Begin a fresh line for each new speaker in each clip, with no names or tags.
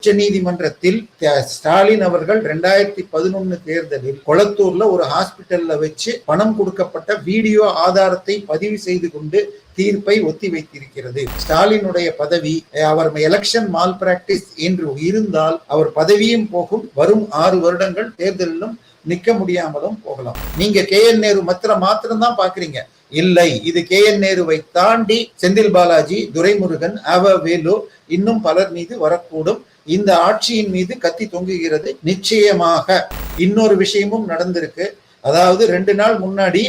உச்ச நீதிமன்றத்தில் ஸ்டாலின் அவர்கள் 2011 தேர்தலில் கொளத்தூர்ல ஒரு ஹாஸ்பிட்டல்ல வச்சு பணம் கொடுக்கப்பட்ட வீடியோ ஆதாரத்தை பதிவு செய்து கொண்டு தீர்ப்பை ஒத்தி வைத்திருக்கிறது. ஸ்டாலினுடைய பதவி அவர் எலெக்ஷன் மால் பிராக்டிஸ் என்று இருந்தால் அவர் பதவியும் போகும், வரும் 6 வருடங்கள் தேர்தலிலும் நிக்க முடியாமலும் போகலாம். நீங்க KN நேரு மாத்திரம் தான் பாக்குறீங்க. இல்லை, இது KN நேருவை தாண்டி செந்தில் பாலாஜி, துரைமுருகன், வேலு இன்னும் பலர் மீது வரக்கூடும். இந்த ஆட்சியின் மீது கத்தி தொங்குகிறது. நிச்சயமாக இன்னொரு விஷயமும் நடந்திருக்கு. அதாவது 2 நாள் முன்னாடி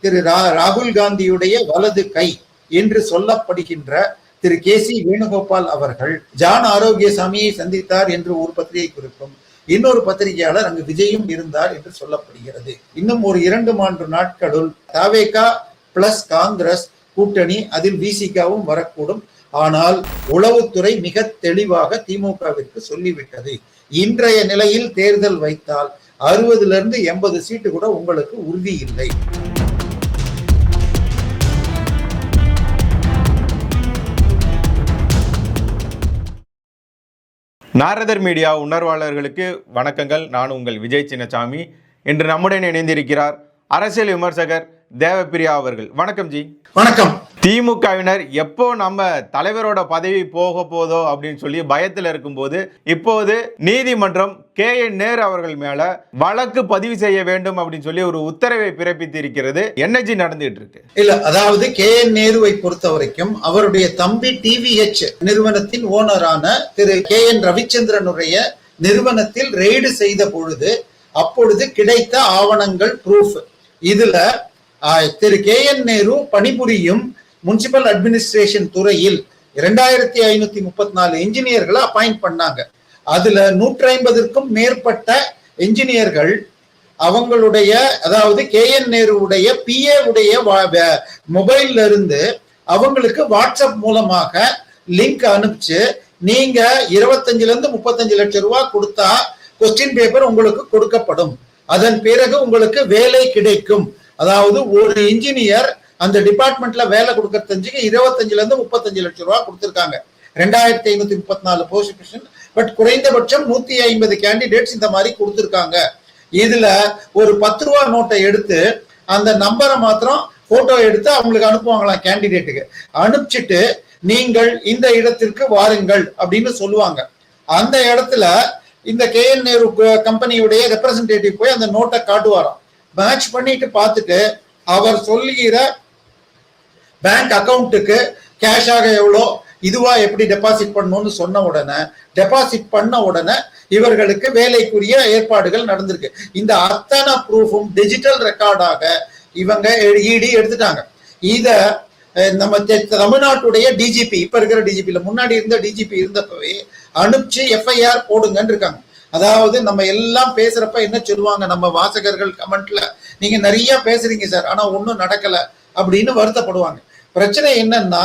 திரு ராகுல் காந்தியுடைய வலது கை என்று சொல்லப்படுகின்ற திரு KC வேணுகோபால் அவர்கள் ஜான் ஆரோக்கியசாமியை சந்தித்தார் என்று ஒரு பத்திரிகை குறிப்பும், இன்னொரு பத்திரிகையாளர் அங்கு விஜயும் இருந்தார் என்று சொல்லப்படுகிறது. இன்னும் ஒரு 2-3 நாட்களுள் தவேகா பிளஸ் காங்கிரஸ் கூட்டணி, அதில் விசிகாவும் வரக்கூடும். ஆனால் உளவுத்துறை மிக தெளிவாக திமுகவிற்கு சொல்லிவிட்டது, இன்றைய நிலையில் தேர்தல் வைத்தால் 60 to 80 சீட்டு கூட உங்களுக்கு உறுதி இல்லை.
நாரதர் மீடியா உணர்வாளர்களுக்கு வணக்கங்கள். நான் உங்கள் விஜய் சின்னசாமி. இன்று நம்முடன் இணைந்திருக்கிறார் அரசியல் விமர்சகர் தேவப்பிரியா அவர்கள். வணக்கம் ஜி.
வணக்கம்.
திமுகவினர் எப்போ நம்ம தலைவரோட பதவி போக போதோ அப்படின்னு சொல்லி பயத்தில் இருக்கும்போது இப்போது நீதிமன்றம் KN நேரு அவர்கள் மேல வழக்கு பதிவு செய்ய வேண்டும் அப்படின்னு சொல்லி ஒரு உத்தரவை பிறப்பித்து இருக்கிறது. என்ன நடந்துட்டு இருக்கு?
இல்ல, அதாவது KN நேருவை பொறுத்த வரைக்கும் அவருடைய தம்பி TVH நிறுவனத்தின் ஓனரான திரு KN ரவிச்சந்திரனுடைய நிறுவனத்தில் ரெய்டு செய்த பொழுது அப்பொழுது கிடைத்த ஆவணங்கள் ப்ரூஃப். இதுல திரு KN நேரு பணிபுரியும் முனிசிபல் அட்மினிஸ்ட்ரேஷன் துறையில் 2534 என்ஜினியர்களை அப்பாயிண்ட் பண்ணாங்க. அதுல 150க்கும் மேற்பட்ட என்ஜினியர்கள் அவங்களுடைய, அதாவது KN நேருடைய PA உடைய மொபைல்ல இருந்து அவங்களுக்கு வாட்ஸ்அப் மூலமாக லிங்க் அனுப்பிச்சு, நீங்க 25 to 35 லட்சம் ரூபாய் கொடுத்தா கொஸ்டின் பேப்பர் உங்களுக்கு கொடுக்கப்படும், அதன் பிறகு உங்களுக்கு வேலை கிடைக்கும். அதாவது ஒரு இன்ஜினியர் அந்த டிபார்ட்மெண்ட்ல வேலை கொடுக்கறதுக்கு 25 to 35 லட்சம் ரூபாய் கொடுத்திருக்காங்க. 2534 போஸ்ட், பட் குறைந்தபட்சம் 150 கேண்டிடேட்ஸ் இந்த மாதிரி கொடுத்திருக்காங்க. இதுல ஒரு 10 ரூபா நோட்டை எடுத்து அந்த நம்பரை மாத்திரம் போட்டோ எடுத்து அவங்களுக்கு அனுப்புவாங்களாம். கேண்டிடேட்டுக்கு அனுப்பிச்சிட்டு நீங்கள் இந்த இடத்திற்கு வாருங்கள் அப்படின்னு சொல்லுவாங்க. அந்த இடத்துல இந்த KN நேரு கம்பெனியுடைய ரெப்ரசன்டேட்டிவ் போய் அந்த நோட்டை காட்டுவாராம். மேட்ச் பண்ணிட்டு பார்த்துட்டு அவர் சொல்லுகிற பேங்க் அக்கௌண்ட்டுக்கு கேஷாக எவ்வளோ, இதுவா எப்படி டெபாசிட் பண்ணணும்னு சொன்ன உடனே டெபாசிட் பண்ண உடனே இவர்களுக்கு வேலைக்குரிய ஏற்பாடுகள் நடந்திருக்கு. இந்த அத்தனை ப்ரூஃபும் டிஜிட்டல் ரெக்கார்டாக இவங்க ED எடுத்துட்டாங்க. இத நம்ம தமிழ்நாட்டுடைய DGP, இப்ப இருக்கிற DGP, முன்னாடி இருந்த DGP இருந்தப்பவே அனுப்பிச்சு FIR போடுங்கன்னு இருக்காங்க. அதாவது நம்ம எல்லாம் பேசுறப்ப என்ன சொல்லுவாங்க நம்ம வாசகர்கள் கமெண்ட்ல, நீங்க நிறைய பேசுறீங்க சார், ஆனா ஒன்னும் நடக்கல அப்படின்னு வருத்தப்படுவாங்க. பிரச்சனை என்னன்னா,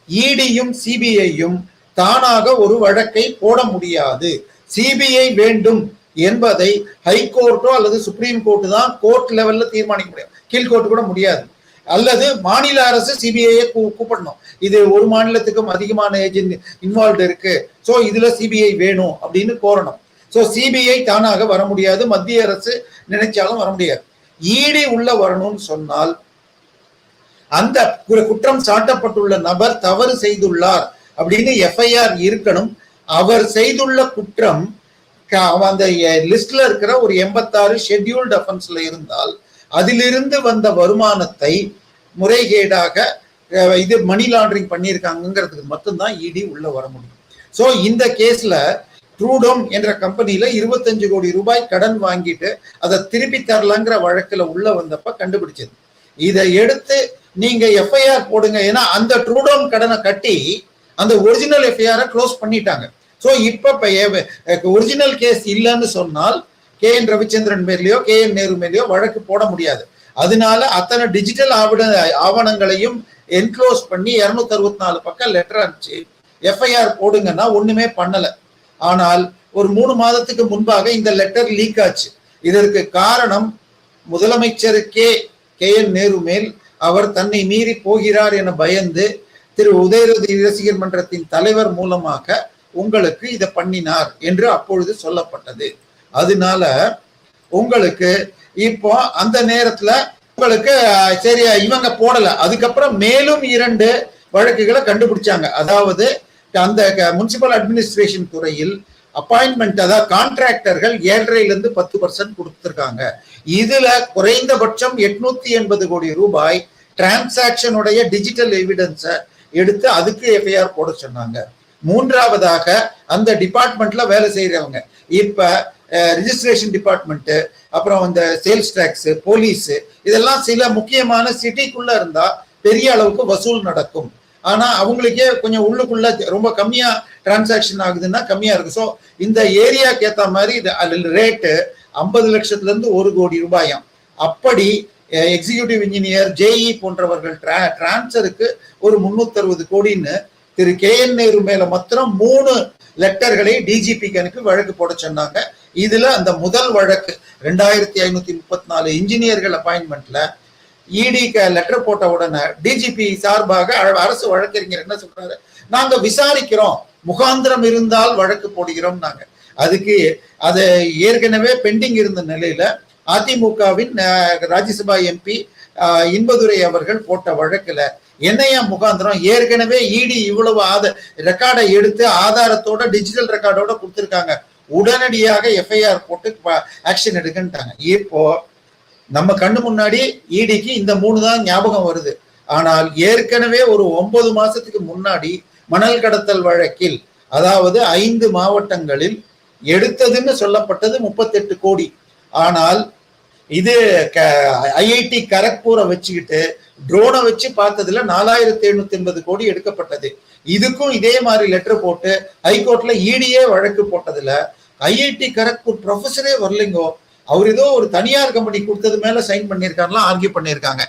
EDயும் CBIயும் தானாக ஒரு வழக்கை போட முடியாது. CBI வேண்டும் என்பதை ஹைகோர்ட்டோ அல்லது சுப்ரீம் கோர்ட்டு தான் கோர்ட் லெவல்ல தீர்மானிக்க முடியும். கீழ்கோர்ட்டு கூட முடியாது. அல்லது மாநில அரசு CBIயை கூப்பிடணும். இது ஒரு மாநிலத்துக்கும் அதிகமான ஏஜென்ட் இன்வால்வ் இருக்கு, சோ இதுல CBI வேணும் அப்படின்னு கோரணும். சோ CBI தானாக வர முடியாது, மத்திய அரசு நினைச்சாலும் வர முடியாது. ED உள்ள வரணும்னு சொன்னால் அந்த குற்றம் சாட்டப்பட்டுள்ள நபர் தவறு செய்துள்ளார் அப்படின்னு FIR இருக்கணும். அவர் செய்துள்ள குற்றம் அந்த லிஸ்ட்ல இருக்கிற ஒரு 86 ஷெட்யூல்டு அஃபென்ஸ்ல இருந்தால் அதிலிருந்து வந்த வருமானத்தை முறைகேடாக இது மணி லாண்டரிங் பண்ணியிருக்காங்கிறதுக்கு மட்டும்தான் ED உள்ள வர முடியும். சோ இந்த கேஸ்ல ட்ரூடோம் என்ற கம்பெனியில 25 கோடி ரூபாய் கடன் வாங்கிட்டு அதை திருப்பி தரலங்கிற வழக்குல உள்ள வந்தப்ப கண்டுபிடிச்சது. இதை எடுத்து நீங்க FIR போடுங்க. ஏன்னா அந்த ட்ரூடோம் கடனை கட்டி அந்த ஒரிஜினல் FIR க்ளோஸ் பண்ணிட்டாங்க. சோ இப்ப ஒரிஜினல் கேஸ் இல்லைன்னு சொன்னால் KN ரவிச்சந்திரன் மேலேயோ KN நேரு மேலேயோ வழக்கு போட முடியாது. அதனால அத்தனை டிஜிட்டல் ஆவணங்களையும் என்க்ளோஸ் பண்ணி 264 பக்கம் லெட்டர் அனுப்பிச்சு FIR போடுங்கன்னா ஒண்ணுமே பண்ணல. ஆனால் ஒரு 3 மாதத்துக்கு முன்பாக இந்த லெட்டர் லீக் ஆச்சு. இதற்கு காரணம் முதலமைச்சருக்கே KN நேரு மேல் அவர் தன்னை மீறி போகிறார் என பயந்து திரு உதயநிதி ரசிகர் மன்றத்தின் தலைவர் மூலமாக உங்களுக்கு இதை பண்ணினார் என்று அப்பொழுது சொல்லப்பட்டது. அதனால உங்களுக்கு இப்போ அந்த நேரத்துல உங்களுக்கு சரி இவங்க போடல. அதுக்கப்புறம் மேலும் 2 வழக்குகளை கண்டுபிடிச்சாங்க. அதாவது அந்த முனிசிபல் அட்மினிஸ்ட்ரேஷன் துறையில் அப்பாயின்மெண்ட், அதாவது கான்ட்ராக்டர்கள் 7.5% 10% கொடுத்திருக்காங்க. இதுல குறைந்தபட்சம் 880 கோடி ரூபாய் டிரான்சாக்சனுடைய டிஜிட்டல் எவிடன்ஸை எடுத்து அதுக்கு எஃப்ஐஆர் போட சொன்னாங்க. மூன்றாவதாக அந்த டிபார்ட்மெண்ட்ல வேலை செய்யறவங்க, இப்ப ரிஜிஸ்ட்ரேஷன் டிபார்ட்மெண்ட், அப்புறம் இந்த சேல்ஸ் டாக்ஸ், போலீஸ், இதெல்லாம் சில முக்கியமான சிட்டிக்குள்ள இருந்தா பெரிய அளவுக்கு வசூல் நடக்கும். ஆனா அவங்களுக்கே கொஞ்சம் உள்ளுக்குள்ள ரொம்ப கம்மியா டிரான்சாக்ஷன் ஆகுதுன்னா கம்மியா இருக்கு. ஸோ இந்த ஏரியாக்கு ஏற்ற மாதிரி ரேட்டு 50 லட்சத்துல இருந்து 1 கோடி ரூபாயாம். அப்படி எக்ஸிகியூட்டிவ் இன்ஜினியர், ஜேஇ போன்றவர்கள் டிரான்ஸ்ஃபருக்கு ஒரு 360 கோடின்னு திரு KN நேரு மேல மாத்திரம் 3 லெட்டர்களை டிஜிபிக்கு அனுப்பி வழக்கு போட சொன்னாங்க. இதுல அந்த முதல் வழக்கு 2534 இன்ஜினியர்கள் அப்பாயின்மெண்ட்ல இடி லெட்டர் போட்ட உடனே டிஜிபி சார்பாக அரசு வழக்கறிஞர் என்ன சொல்றாரு, நாங்க விசாரிக்கிறோம், முகாந்திரம் இருந்தால் வழக்கு போடுகிறோம். நாங்க அதுக்கு அது ஏற்கனவே பெண்டிங் இருந்த நிலையில அதிமுகவின் ராஜ்யசபா எம்பி இன்பதுரை அவர்கள் போட்ட வழக்குல என்னையா முகாந்திரம், ஏற்கனவே இடி இவ்வளவு ரெக்கார்டை எடுத்து ஆதாரத்தோட டிஜிட்டல் ரெக்கார்டோட கொடுத்திருக்காங்க, உடனடியாக எஃப்ஐஆர் போட்டு ஆக்ஷன் எடுக்கன்ட்டாங்க. இப்போ நம்ம கண்ணு முன்னாடி இடிக்கு இந்த 3 தான் ஞாபகம் வருது. ஆனால் ஏற்கனவே ஒரு 9 மாசத்துக்கு முன்னாடி மணல் கடத்தல் வழக்கில், அதாவது 5 மாவட்டங்களில் எடுத்ததுன்னு சொல்லப்பட்டது 38 கோடி. ஆனால் இது ஐஐடி கரக்பூரை வச்சுக்கிட்டு ட்ரோனை வச்சு பார்த்ததுல 4780 கோடி எடுக்கப்பட்டது. இதுக்கும் இதே மாதிரி லெட்டர் போட்டு ஹைகோர்ட்ல இடியே வழக்கு போட்டதுல ஐஐடி கரக்பூர் ப்ரொஃபஸரே வரலைங்கோ, அவர் ஏதோ ஒரு தனியார் கம்பெனி கொடுத்தது மேல சைன் பண்ணியிருக்காருலாம் ஆர்கியூ பண்ணியிருக்காங்க.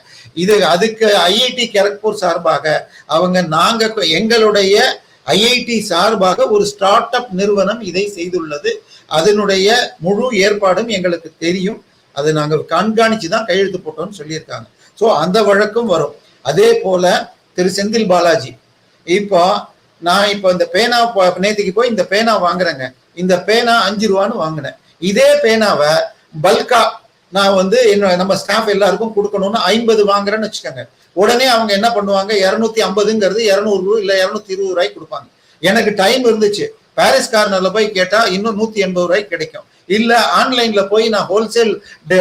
அதுக்கு ஐஐடி கரக்பூர் சார்பாக நாங்க எங்களுடைய ஐஐடி சார்பாக ஒரு ஸ்டார்ட் அப் நிறுவனம் இதை செய்துள்ளது, அதனுடைய முழு ஏற்பாடும் எங்களுக்கு தெரியும், அதை நாங்கள் கண்காணிச்சு தான் கையெழுத்து போட்டோம்னு சொல்லியிருக்காங்க. ஸோ அந்த வழக்கும் வரும். அதே போல திரு செந்தில் பாலாஜி, இப்போ நான் இப்போ இந்த பேனா நேற்றுக்கு போய் இந்த பேனா வாங்குறேங்க, இந்த பேனா 5 ரூபான்னு வாங்கினேன். இதே பேனாவை பல்கா நான் நம்ம ஸ்டாஃப் எல்லாருக்கும் கொடுக்கணும்னு 50 வாங்குறேன்னு வச்சுக்கோங்க. உடனே அவங்க என்ன பண்ணுவாங்க, 250ங்கிறது 200 இல்ல 220 ரூபாய்க்கு கொடுப்பாங்க. எனக்கு டைம் இருந்துச்சு, பாரிஸ் கார்னர்ல போய் கேட்டா இன்னும் 180 ரூபாய்க்கு கிடைக்கும். இல்ல ஆன்லைன்ல போய் நான் ஹோல்சேல்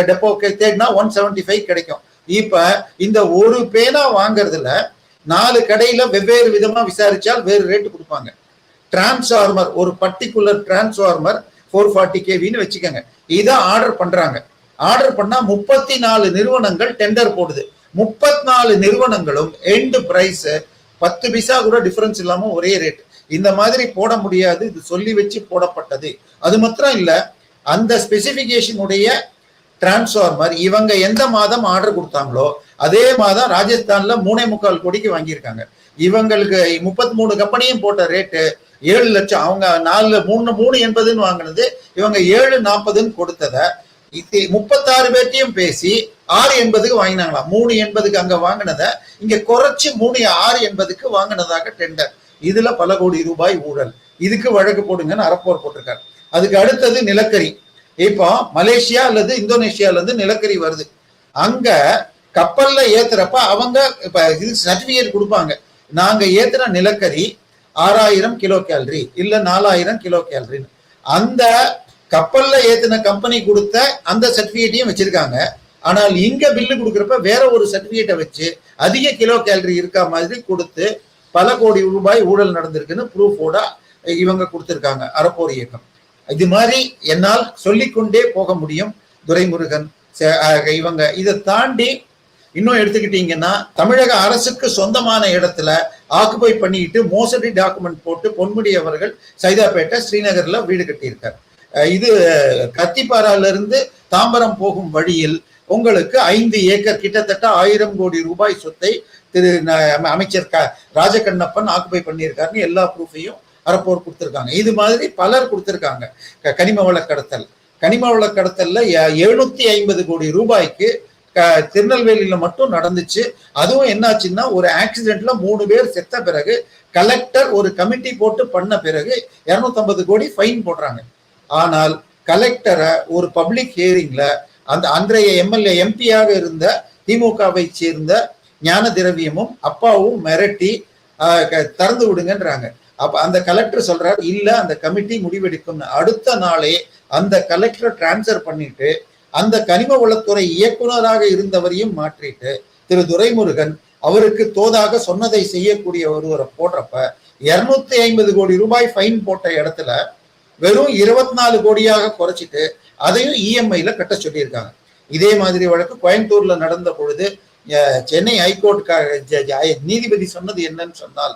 டெப்போ தேடினா 175 கிடைக்கும். இப்ப இந்த ஒரு பேனா வாங்குறதுல 4 கடையில வெவ்வேறு விதமா விசாரிச்சால் வேறு ரேட்டு கொடுப்பாங்க. டிரான்ஸ்ஃபார்மர், ஒரு பர்டிகுலர் டிரான்ஸ்ஃபார்மர் 440 kVன்னு வச்சுக்கோங்க, இதை ஆர்டர் பண்றாங்க. ஆர்டர் பண்ணா 34 நிறுவனங்கள் டெண்டர் போடுது. 34 நிறுவனங்களும் எண்ட் பிரைஸ் 10 பைசா கூட டிஃபரன்ஸ் இல்லாம ஒரே ரேட். இந்த மாதிரி போட முடியாது, இது சொல்லி வச்சு போடப்பட்டது. அது மாத்திரம் இல்ல, அந்த ஸ்பெசிபிகேஷன் உடைய டிரான்ஸ்ஃபார்மர் இவங்க எந்த மாதம் ஆர்டர் கொடுத்தாங்களோ அதே மாதம் ராஜஸ்தான்ல 3.25 கோடிக்கு வாங்கியிருக்காங்க. இவங்களுக்கு 33 கம்பெனியும் போட்ட ரேட்டு 7 லட்சம். அவங்க 380ன்னு வாங்கினது, இவங்க 740ன்னு கொடுத்தத 36 பேர்த்தையும் பேசி 680க்கு வாங்கினாங்களாம். 380க்கு அங்க வாங்கினத இங்க குறைச்சு 680க்கு வாங்கினதாக டெண்டர். இதுல பல கோடி ரூபாய் ஊழல். இதுக்கு வழக்கு போடுங்கன்னு அறப்போர் போட்டிருக்காரு. அதுக்கு அடுத்தது நிலக்கரி. இப்போ மலேசியா அல்லது இந்தோனேஷியால இருந்து நிலக்கரி வருது. அங்க கப்பல்ல ஏத்துறப்ப அவங்க இது சர்டிபிகேட் கொடுப்பாங்க, நாங்க ஏத்துற நிலக்கரி 6000 கிலோ கேலரி இல்ல 4000 கிலோ கேலரின்னு. அந்த கப்பல்ல ஏத்தின கம்பெனி கொடுத்த அந்த சர்டிபிகேட்டையும் வச்சிருக்காங்க. ஆனால் இங்க பில்லு கொடுக்குறப்ப வேற ஒரு சர்டிபிகேட்டை வச்சு அதிக கிலோ கேலரி இருக்கா மாதிரி கொடுத்து பல கோடி ரூபாய் ஊழல் நடந்திருக்குன்னு ப்ரூஃபோட இவங்க கொடுத்திருக்காங்க அறப்போர் இயக்கம். இது மாதிரி என்னால் சொல்லிக்கொண்டே போக முடியும். துரைமுருகன் இவங்க இதை தாண்டி இன்னும் எடுத்துக்கிட்டீங்கன்னா, தமிழக அரசுக்கு சொந்தமான இடத்துல ஆக்குபை பண்ணிட்டு மோசடி டாக்குமெண்ட் போட்டு பொன்முடி அவர்கள் சைதாப்பேட்டை ஸ்ரீநகர்ல வீடு கட்டியிருக்கார். இது கத்திப்பாரால இருந்து தாம்பரம் போகும் வழியில் உங்களுக்கு 5 ஏக்கர் கிட்டத்தட்ட 1000 கோடி ரூபாய் சொத்தை திரு அமைச்சர் ராஜகண்ணப்பன் ஆக்குபை பண்ணியிருக்காருன்னு எல்லா ப்ரூஃபையும் அறப்போர் கொடுத்திருக்காங்க. இது மாதிரி பலர் கொடுத்திருக்காங்க. கனிம வள கடத்தல்ல 750 கோடி ரூபாய்க்கு திருநெல்வேலியில மட்டும் நடந்துச்சு. அதுவும் என்னாச்சுன்னா ஒரு ஆக்சிடென்ட்ல 3 பேர் செத்த பிறகு கலெக்டர் ஒரு கமிட்டி போட்டு பண்ண பிறகு 250 கோடி ஃபைன் போடுறாங்க. ஆனால் கலெக்டரை ஒரு பப்ளிக் ஹியரிங்ல அந்த அன்றைய எம்எல்ஏ எம்பியாக இருந்த திமுகவை சேர்ந்த ஞான திரவியமும் அப்பாவும் மிரட்டி திறந்து விடுங்கன்றாங்க. அப்ப அந்த கலெக்டர் சொல்றாரு இல்ல அந்த கமிட்டி முடிவெடுக்கும். அடுத்த நாளே அந்த கலெக்டர் டிரான்ஸ்பர் பண்ணிட்டு அந்த கனிம வளத்துறை இயக்குநராக இருந்தவரையும் மாற்றிட்டு திரு துரைமுருகன் அவருக்கு தோதாக சொன்னதை செய்யக்கூடிய ஒருவரை போடுறப்ப 250 கோடி ரூபாய் ஃபைன் போட்ட இடத்துல வெறும் 24 கோடியாக குறைச்சிட்டு அதையும் இஎம்ஐல கட்ட சொல்லியிருக்காங்க. இதே மாதிரி வழக்கு கோயம்புத்தூர்ல நடந்த பொழுது சென்னை ஹைகோர்ட் நீதிபதி சொன்னது என்னன்னு சொன்னால்,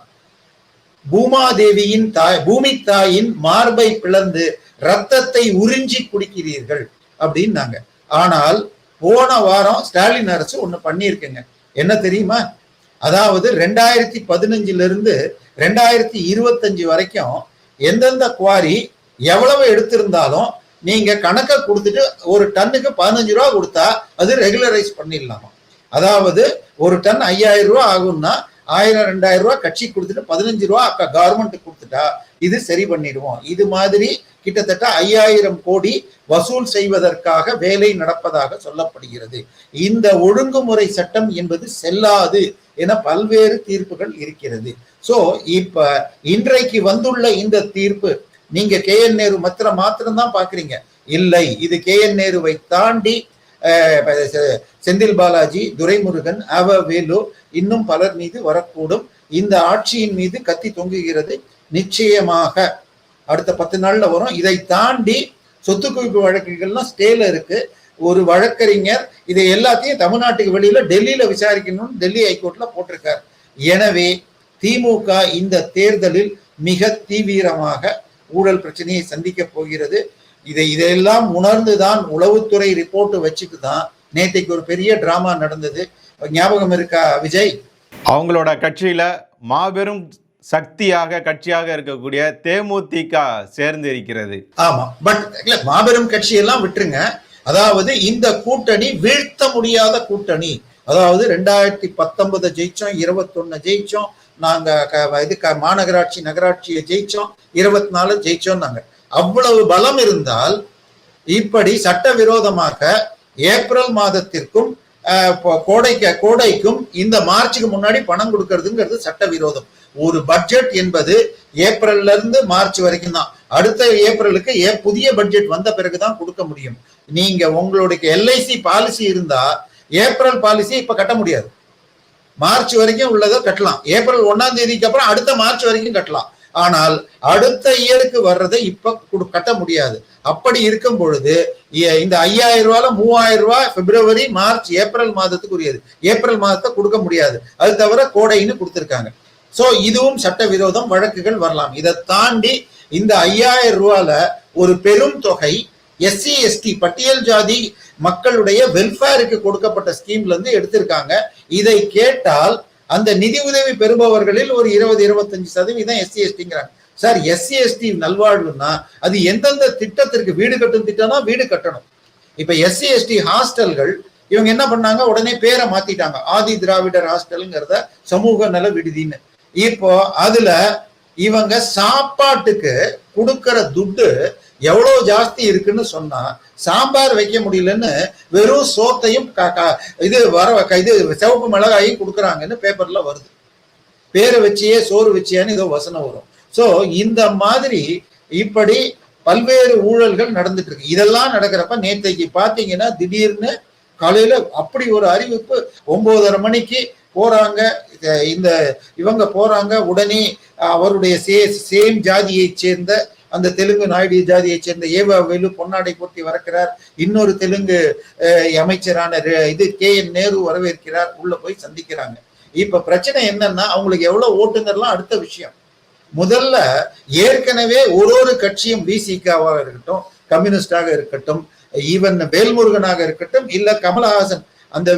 பூமாதேவியின் பூமி தாயின் மார்பை பிளந்து ரத்தத்தை உறிஞ்சி குடிக்கிறீர்கள் அப்படின்னாங்க. ஆனால் போன வாரம் ஸ்டாலின் அரசு ஒண்ணு பண்ணியிருக்குங்க. என்ன தெரியுமா? அதாவது 2015 இருந்து 2025 வரைக்கும் எந்தெந்த குவாரி எவ்வளவு எடுத்திருந்தாலும் நீங்க கணக்கை கொடுத்துட்டு ஒரு டன்னுக்கு 15 ரூபா கொடுத்தா அது ரெகுலரைஸ் பண்ணிடலாமா. அதாவது ஒரு டன் 5000 ரூபா ஆகும்னா 1000-2000 ரூபா கட்சி கொடுத்துட்டு 15 ரூபா கவர்மெண்ட் கொடுத்துட்டா இது சரி பண்ணிடுவோம். இது மாதிரி கிட்டத்தட்ட 5000 கோடி வசூல் செய்வதற்காக வேலை நடப்பதாக சொல்லப்படுகிறது. இந்த ஒழுங்குமுறை சட்டம் என்பது செல்லாது என பல்வேறு தீர்ப்புகள் இருக்கிறது. சோ இப்ப இன்றைக்கு வந்துள்ள இந்த தீர்ப்பு நீங்க KN நேரு மாத்திரம் தான் பாக்குறீங்க. இல்லை, இது KN நேருவை தாண்டி செந்தில் பாலாஜி, துரைமுருகன், வேலு இன்னும் பலர் மீது வரக்கூடும். இந்த ஆட்சியின் மீது கத்தி தொங்குகிறது. நிச்சயமாக அடுத்த 10 நாள்ல வரும். இதை தாண்டி சொத்து குவிப்பு வழக்குகள்லாம் ஸ்டேல இருக்கு. ஒரு வழக்கறிஞர் இதை எல்லாத்தையும் தமிழ்நாட்டுக்கு வெளியில டெல்லியில விசாரிக்கணும்னு டெல்லி ஹைகோர்ட்ல போட்டிருக்கார். எனவே திமுக இந்த தேர்தலில் மிக தீவிரமாக ஊழல் பிரச்சனையை சந்திக்க போகிறது. இதையெல்லாம் உணர்ந்துதான் உளவுத்துறை ரிப்போர்ட் வச்சுட்டு தான் நேற்றைக்கு ஒரு பெரிய டிராமா நடந்தது. ஞாபகம் இருக்கா விஜய்?
அவங்களோட கட்சியில மாபெரும் கட்சியாக இருக்கக்கூடிய தேமுதிக சேர்ந்து இருக்கிறது.
ஆமா, பட் இல்ல, மாபெரும் கட்சியெல்லாம் விட்டுருங்க. அதாவது இந்த கூட்டணி வீழ்த்த முடியாத கூட்டணி. அதாவது 2019 ஜெயிச்சோம், 21 ஜெயிச்சோம், நாங்க மாநகராட்சி நகராட்சியை ஜெயிச்சோம், 24 ஜெயிச்சோம். நாங்க அவ்வளவு பலம் இருந்தால் இப்படி சட்டவிரோதமாக ஏப்ரல் மாதத்திற்கும் கோடைக்கும் இந்த மார்ச்சுக்கு முன்னாடி பணம் கொடுக்கறதுங்கிறது சட்டவிரோதம். ஒரு பட்ஜெட் என்பது ஏப்ரல்ல இருந்து மார்ச் வரைக்கும் தான். அடுத்த ஏப்ரலுக்கு புதிய பட்ஜெட் வந்த பிறகுதான் கொடுக்க முடியும். நீங்க உங்களுடைய LIC பாலிசி இருந்தா ஏப்ரல் பாலிசி இப்ப கட்ட முடியாது. மார்ச் வரைக்கும் உள்ளதை கட்டலாம். ஏப்ரல் 1ஆம் தேதிக்கு அப்புறம் அடுத்த மார்ச் வரைக்கும் கட்டலாம். ஆனால் அடுத்த இயருக்கு வர்றதை இப்ப கட்ட முடியாது. அப்படி இருக்கும் பொழுது இந்த 5000 ரூபால 3000 ரூபாய் பிப்ரவரி, மார்ச், ஏப்ரல் மாதத்துக்கு உரியது. ஏப்ரல் மாதத்தை கொடுக்க முடியாது. அது தவிர கோடைன்னு கொடுத்திருக்காங்க. சோ இதுவும் சட்டவிரோதம், வழக்குகள் வரலாம். இதை தாண்டி இந்த 5000 ரூபால ஒரு பெரும் தொகை SC ST பட்டியல் ஜாதி மக்களுடைய வெல்ஃபேருக்கு கொடுக்கப்பட்ட ஸ்கீம்ல இருந்து எடுத்திருக்காங்க. இதை கேட்டால் அந்த நிதி உதவி பெறுபவர்களில் ஒரு 20-25% SC STங்கிறாங்க. சார், SC ST நல்வாழ்வுன்னா அது எந்தெந்த திட்டத்திற்கு? வீடு கட்டும் திட்டம்னா வீடு கட்டணும். இப்ப SC ST ஹாஸ்டல்கள் இவங்க என்ன பண்ணாங்க, உடனே பேரை மாத்திட்டாங்க. ஆதி திராவிடர் ஹாஸ்டல்ங்கிறத சமூக நல விடுதின்னு. இப்போ அதுல இவங்க சாப்பாட்டுக்கு கொடுக்கற துட்டு எவ்வளவு ஜாஸ்தி இருக்குன்னு சொன்னா சாம்பார் வைக்க முடியலன்னு வெறும் சோத்தையும் இது சிவப்பு மிளகாயும் கொடுக்குறாங்கன்னு பேப்பர்ல வருது. பேரை வச்சியே சோறு வச்சியான்னு ஏதோ வசனம் வரும். சோ இந்த மாதிரி இப்படி பல்வேறு ஊழல்கள் நடந்துட்டு இருக்கு. இதெல்லாம் நடக்கிறப்ப நேற்றைக்கு பாத்தீங்கன்னா திடீர்னு காலையில அப்படி ஒரு அறிவிப்பு 9:30 மணிக்கு போறாங்க. இவங்க போறாங்க. உடனே அவருடைய சேம் ஜாதியை சேர்ந்த அந்த தெலுங்கு நாயுடு ஜாதியை சேர்ந்த வேலு பொன்னாடை போட்டி வரக்கிறார். இன்னொரு தெலுங்கு அமைச்சரான KN நேரு வரவேற்கிறார். உள்ள போய் சந்திக்கிறாங்க. இப்ப பிரச்சனை என்னன்னா, அவங்களுக்கு எவ்வளவு ஓட்டுங்கலாம் அடுத்த விஷயம். முதல்ல ஏற்கனவே ஒரு கட்சியும் VCKவாக இருக்கட்டும், கம்யூனிஸ்டாக இருக்கட்டும், ஈவன் வேல்முருகனாக இருக்கட்டும், இல்ல கமலஹாசன் அந்த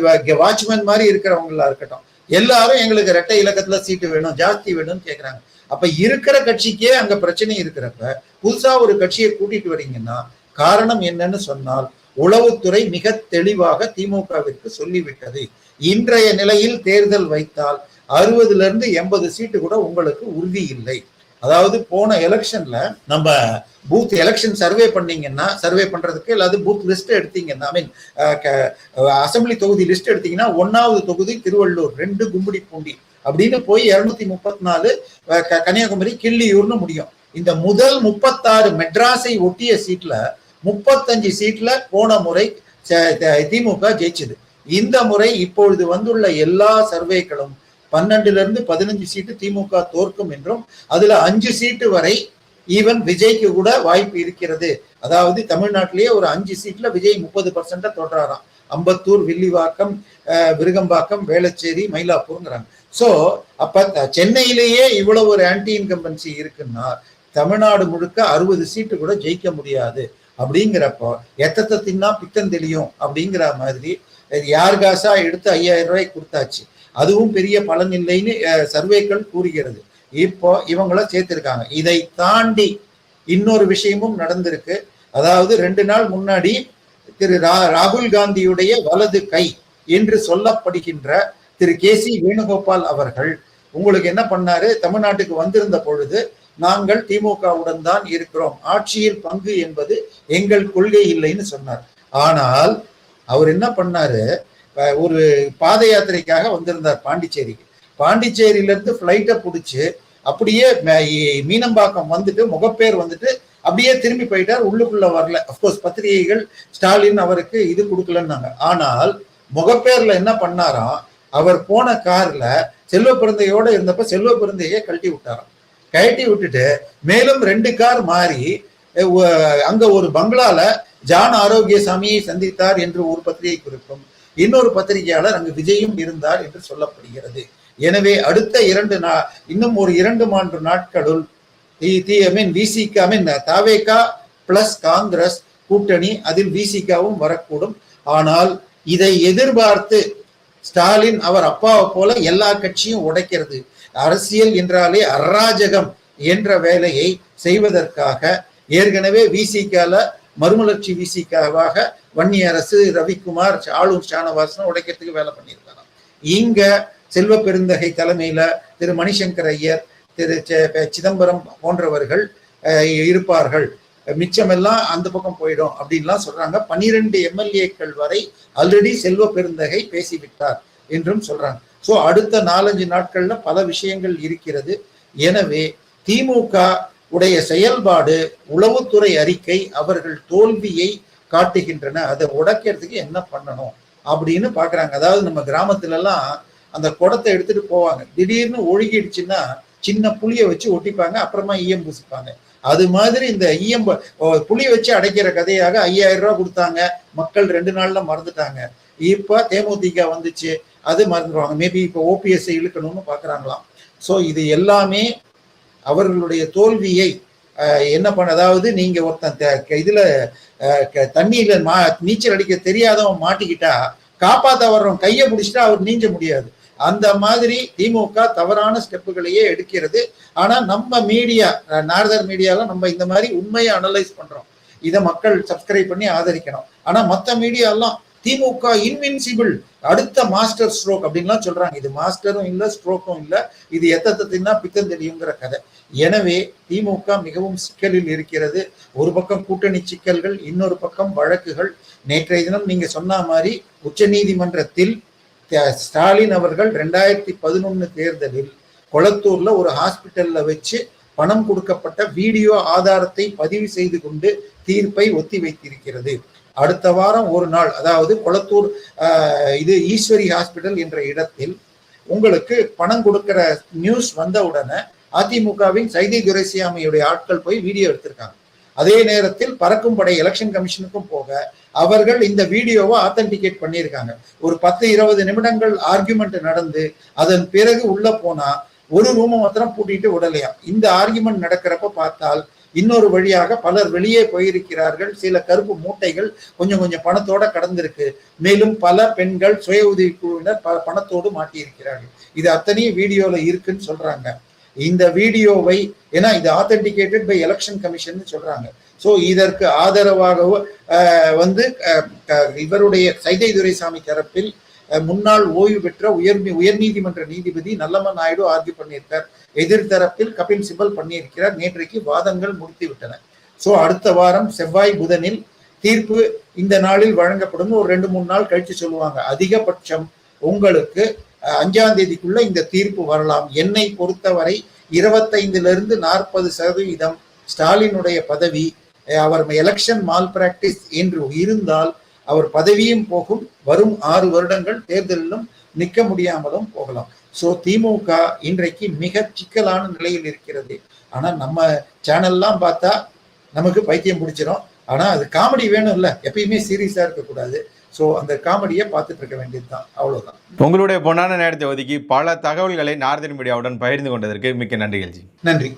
வாட்ச்மேன் மாதிரி இருக்கிறவங்களா இருக்கட்டும், எல்லாரும் எங்களுக்கு இரட்டை இலக்கத்துல சீட்டு வேணும், ஜாஸ்தி வேணும்னு கேட்கிறாங்க. அப்ப இருக்கிற கட்சிக்கே அங்க பிரச்சனை இருக்கிறப்ப புதுசா ஒரு கட்சியை கூட்டிட்டு வரீங்கன்னா காரணம் என்னன்னு சொன்னால், உளவுத்துறை மிக தெளிவாக திமுகவிற்கு சொல்லிவிட்டது. இன்றைய நிலையில் தேர்தல் வைத்தால் 60-80 சீட்டு கூட உங்களுக்கு உறுதி இல்லை. அதாவது போன எலெக்ஷன்ல நம்ம பூத் எலெக்ஷன் சர்வே பண்ணீங்கன்னா, சர்வே பண்றதுக்கு இல்லாத பூத் லிஸ்ட் எடுத்தீங்கன்னா, ஐ மீன் அசம்பிளி தொகுதி லிஸ்ட் எடுத்தீங்கன்னா 1வது தொகுதி திருவள்ளூர், 2 கும்மிடிப்பூண்டி அப்படின்னு போய் 234 கன்னியாகுமரி கிள்ளியூர்னு முடியும். இந்த முதல் 36 மெட்ராஸை ஒட்டிய சீட்ல 35 சீட்ல போன முறை திமுக ஜெயிச்சது. இந்த முறை இப்பொழுது வந்துள்ள எல்லா சர்வேக்களும் 12-15 சீட்டு திமுக தோற்கும் என்றும், அதுல 5 சீட்டு வரை ஈவன் விஜய்க்கு கூட வாய்ப்பு இருக்கிறது. அதாவது தமிழ்நாட்டிலேயே ஒரு 5 சீட்ல விஜய் 30% தொடராராம். அம்பத்தூர், வில்லிவாக்கம், விருகம்பாக்கம், வேளச்சேரி, மயிலாப்பூர்ங்கிறாங்க. சோ அப்ப சென்னையிலேயே இவ்வளவு ஒரு ஆன்டி இன்கம்பன்சி இருக்குன்னா தமிழ்நாடு முழுக்க 60 சீட்டு கூட ஜெயிக்க முடியாது. அப்படிங்கிறப்போ எத்தத்தை தின்னா பித்தம் தெளியும் அப்படிங்கிற மாதிரி யார் காசா எடுத்து 5000 ரூபாய் கொடுத்தாச்சு. அதுவும் பெரிய பலன் இல்லைன்னு சர்வேக்கள் கூறுகிறது. இப்போ இவங்கள சேர்த்திருக்காங்க. இதை தாண்டி இன்னொரு விஷயமும் நடந்திருக்கு. அதாவது 2 நாள் முன்னாடி திரு ராகுல் காந்தியுடைய வலது கை என்று சொல்லப்படுகின்ற திரு கே.சி. வேணுகோபால் அவர்கள் உங்களுக்கு என்ன பண்ணாரு, தமிழ்நாட்டுக்கு வந்திருந்த பொழுது நாங்கள் திமுகவுடன் தான் இருக்கிறோம், ஆட்சியில் பங்கு என்பது எங்கள் கொள்கை இல்லைன்னு சொன்னார். ஆனால் அவர் என்ன பண்ணாரு, ஒரு பாத யாத்திரைக்காக வந்திருந்தார் பாண்டிச்சேரிக்கு. பாண்டிச்சேரியிலிருந்து பிளைட்டை பிடிச்சு அப்படியே மீனம்பாக்கம் வந்துட்டு முகப்பேர் வந்துட்டு அப்படியே திரும்பி போயிட்டார். உள்ளுக்குள்ள வரல. அப்கோர்ஸ் பத்திரிகைகள் ஸ்டாலின் அவருக்கு இது கொடுக்கலன்னாங்க. ஆனால் முகப்பேர்ல என்ன பண்ணாராம், அவர் போன கார்ல செல்வ பிறந்தையோட இருந்தப்ப செல்வ பிறந்தையை கழட்டி விட்டாராம். கழட்டி விட்டுட்டு மேலும் 2 கார் மாறி அங்க ஒரு பங்களால ஜான் ஆரோக்கியசாமியை சந்தித்தார் என்று ஒரு பத்திரிகை குறிப்பும், இன்னொரு பத்திரிகையாளர் அங்கு விஜயும் இருந்தார் என்று சொல்லப்படுகிறது. எனவே அடுத்த இன்னும் ஒரு 2-3 நாட்களுள் தாவேகா பிளஸ் காங்கிரஸ் கூட்டணி, அதில் விசிகாவும் வரக்கூடும். ஆனால் இதை எதிர்பார்த்து ஸ்டாலின் அவர் அப்பாவை போல எல்லா கட்சியும் உடைக்கிறது, அரசியல் என்றாலே அராஜகம் என்ற வேலையை செய்வதற்காக ஏற்கனவே விசிகால மறுமலர்ச்சி விசிகாவாக வன்னியரசு, ரவிக்குமார், ஆளூர் ஷானவாசன் உடைக்கிறதுக்கு வேலை பண்ணியிருக்காங்க. இங்க செல்வ பெருந்தகை தலைமையில திரு மணிசங்கர் ஐயர், திரு சிதம்பரம் போன்றவர்கள் இருப்பார்கள். மிச்சமெல்லாம் அந்த பக்கம் போயிடும் அப்படின்லாம் சொல்றாங்க. 12 எம்எல்ஏக்கள் வரை ஆல்ரெடி செல்வ பெருந்தகை பேசிவிட்டார் என்றும் சொல்றாங்க. சோ அடுத்த 4-5 நாட்கள்ல பல விஷயங்கள் இருக்கிறது. எனவே திமுக உடைய செயல்பாடு, உளவுத்துறை அறிக்கை அவர்கள் தோல்வியை காட்டுகின்றன. அதை உடைக்கிறதுக்கு என்ன பண்ணணும் அப்படின்னு பாக்குறாங்க. அதாவது நம்ம கிராமத்துல எல்லாம் அந்த குடத்தை எடுத்துட்டு போவாங்க, திடீர்னு ஒழுகிடுச்சுன்னா சின்ன புளிய வச்சு ஒட்டிப்பாங்க, அப்புறமா ஈயம் பூசிப்பாங்க. அது மாதிரி இந்த ஈயம் புளி வச்சு அடைக்கிற கதையாக 5000 ரூபாய் கொடுத்தாங்க, மக்கள் 2 நாள்ல மறந்துட்டாங்க. இப்ப தேமுதிக வந்துச்சு, அது மறந்துடுவாங்க. மேபி இப்ப ஓபிஎஸ் இழுக்கணும்னு பாக்குறாங்களாம். சோ இது எல்லாமே அவர்களுடைய தோல்வியை என்ன பண்ண, அதாவது நீங்க ஒருத்தன் இதுல தண்ணியில நீச்சல் அடிக்க தெரியாதவன் மாட்டிக்கிட்டா காப்பாத்த வர்றவன் கையை பிடிச்சிட்டா அவர் நீஞ்ச முடியாது. அந்த மாதிரி திமுக தவறான ஸ்டெப்புகளையே எடுக்கிறது. ஆனா நம்ம மீடியா, நார்தர் மீடியால நம்ம இந்த மாதிரி உண்மையை அனலைஸ் பண்றோம். இதை மக்கள் சப்ஸ்கிரைப் பண்ணி ஆதரிக்கணும். ஆனா மற்ற மீடியா எல்லாம் திமுக இன்வின்சிபிள், அடுத்த மாஸ்டர் ஸ்ட்ரோக் அப்படின்லாம் சொல்றாங்க. இது மாஸ்டரும் இல்லை, ஸ்ட்ரோக்கும் இல்லை, இது எத்தத்தின்னா பித்தம் தெரியுங்கிற கதை. எனவே திமுக மிகவும் சிக்கலில் இருக்கிறது. ஒரு பக்கம் கூட்டணி சிக்கல்கள், இன்னொரு பக்கம் வழக்குகள். நேற்றைய தினம் நீங்க சொன்ன மாதிரி உச்ச நீதிமன்றத்தில் ஸ்டாலின் அவர்கள் 2011 தேர்தலில் கொளத்தூர்ல ஒரு ஹாஸ்பிட்டல்ல வச்சு பணம் கொடுக்கப்பட்ட வீடியோ ஆதாரத்தை பதிவு செய்து கொண்டு தீர்ப்பை ஒத்தி வைத்திருக்கிறது. அடுத்த வாரம் ஒரு நாள், அதாவது கொளத்தூர் இது ஈஸ்வரி ஹாஸ்பிட்டல் என்ற இடத்தில் உங்களுக்கு பணம் கொடுக்கிற நியூஸ் வந்த உடனே அதிமுகவின் சைதை துரைசாமியுடைய ஆட்கள் போய் வீடியோ எடுத்திருக்காங்க. அதே நேரத்தில் பறக்கும் படை எலெக்ஷன் கமிஷனுக்கும் போக அவர்கள் இந்த வீடியோவை ஆத்தன்டிகேட் பண்ணியிருக்காங்க. ஒரு 10-20 நிமிடங்கள் ஆர்குமெண்ட் நடந்து அதன் பிறகு உள்ள போனா ஒரு ரூமை மாத்திரம் பூட்டிட்டு விடலையாம். இந்த ஆர்குமெண்ட் நடக்கிறப்ப பார்த்தால் இன்னொரு வழியாக பலர் வெளியே போயிருக்கிறார்கள். சில கருப்பு மூட்டைகள் கொஞ்சம் கொஞ்சம் பணத்தோட கடந்திருக்கு. மேலும் பல பெண்கள், சுய உதவி குழுவினர் பணத்தோடு மாட்டியிருக்கிறார்கள். இது அத்தனையும் வீடியோல இருக்குன்னு சொல்றாங்க. இந்த வீடியோவை, ஏன்னா இது ஆத்தென்டிகேட்டட் பை எலெக்ஷன் கமிஷன் சொல்றாங்க. ஸோ இதற்கு ஆதரவாகவோ இவருடைய சைதை துரைசாமி தரப்பில் முன்னாள் ஓய்வு பெற்ற உயர்நீதிமன்ற நீதிபதி நல்லமன் நாயுடு ஆர்கியூ பண்ணியிருக்கார். எதிர்த்தரப்பில் கபில் சிபல் பண்ணியிருக்கிறார். நேற்றைக்கு வாதங்கள் முடித்து விட்டன. ஸோ அடுத்த வாரம் செவ்வாய் புதனில் தீர்ப்பு இந்த நாளில் வழங்கப்படும். ஒரு 2-3 நாள் கழிச்சு சொல்லுவாங்க. அதிகபட்சம் உங்களுக்கு 5ஆம் தேதிக்குள்ள இந்த தீர்ப்பு வரலாம். என்னை பொறுத்தவரை 25% ஸ்டாலினுடைய பதவி, அவர் எலெக்ஷன் மால் பிராக்டிஸ் என்று இருந்தால் அவர் பதவியும் போகும். வரும் 6 வருடங்கள் தேர்தலிலும் நிற்க முடியாமலும் போகலாம். ஸோ திமுக இன்றைக்கு மிக சிக்கலான நிலையில் இருக்கிறது. ஆனா நம்ம சேனல்லாம் பார்த்தா நமக்கு பைத்தியம் பிடிச்சிடும். ஆனா அது காமெடி வேணும் இல்ல, எப்பயுமே சீரியஸா இருக்கக்கூடாது. ஸோ அந்த காமெடியை பார்த்துட்டு இருக்க வேண்டியதுதான், அவ்வளவுதான்.
உங்களுடைய பொன்னான நேரத்தை ஒதுக்கி பல தகவல்களை நார்தன் மீடியாவுடன் பகிர்ந்து கொண்டதற்கு மிக்க நன்றிகள் ஜி.
நன்றி.